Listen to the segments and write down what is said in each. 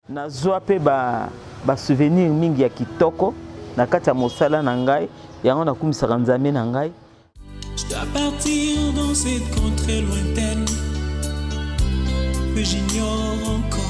Nazwa pe ba souvenir mingi ya kitoko na kati ya mosala na ngai yango nakumisaka Nzambe na ngai. Je dois partir dans cette contrée lointaine que j'ignore encore.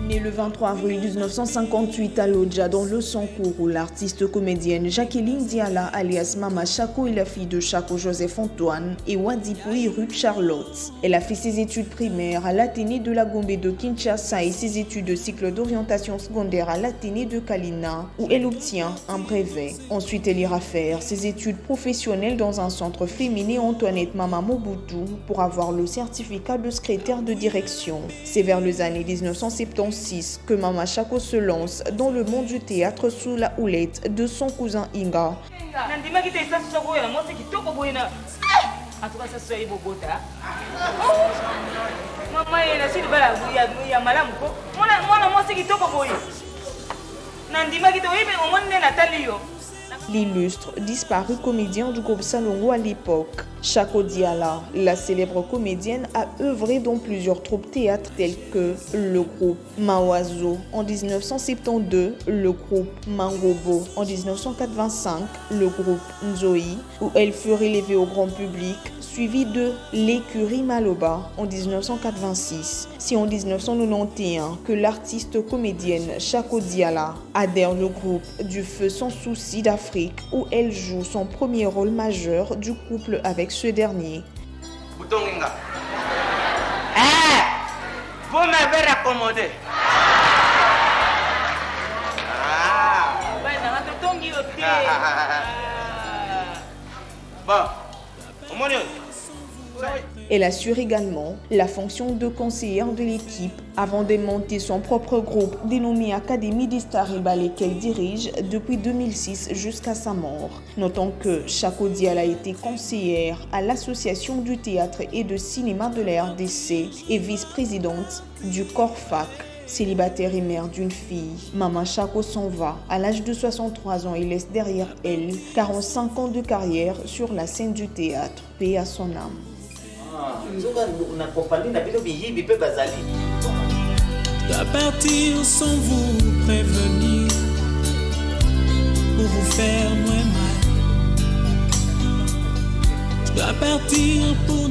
Née le 23 avril 1958 à Lodja, dans le Sankourou, l'artiste comédienne Jacqueline Diala, alias Mama Chako, est la fille de Chako Joseph Antoine et Wadipoui Ruth Charlotte. Elle a fait ses études primaires à l'Athénée de la Gombe de Kinshasa et ses études de cycle d'orientation secondaire à l'Athénée de Kalina, où elle obtient un brevet. Ensuite, elle ira faire ses études professionnelles dans un centre féminin Antoinette Mama Mobutu pour avoir le certificat de secrétaire de direction. C'est vers les années 1976 que Mama Chako se lance dans le monde du théâtre sous la houlette de son cousin Inga. L'illustre disparu comédien du groupe Salongo à l'époque, Chako Diala, la célèbre comédienne, a œuvré dans plusieurs troupes théâtres tels que le groupe Mawazo en 1972, le groupe Mangobo en 1985, le groupe Nzoï, où elle fut relevée au grand public, suivi de l'écurie Maloba en 1986. C'est en 1991 que l'artiste comédienne Chako Diala adhère au groupe du Feu sans souci d'Afrique, où elle joue son premier rôle majeur du couple avec ce dernier. Vous m'avez raccommodé. Elle assure également la fonction de conseillère de l'équipe avant de monter son propre groupe dénommé Académie des Stars et Ballets qu'elle dirige depuis 2006 jusqu'à sa mort. Notons que Chako Diala a été conseillère à l'Association du théâtre et de cinéma de la RDC et vice-présidente du CORFAC. Célibataire et mère d'une fille, Mama Chako s'en va à l'âge de 63 ans et laisse derrière elle 45 ans de carrière sur la scène du théâtre. Paix à son âme. Je dois partir sans vous prévenir pour vous faire moins mal. Je dois partir pour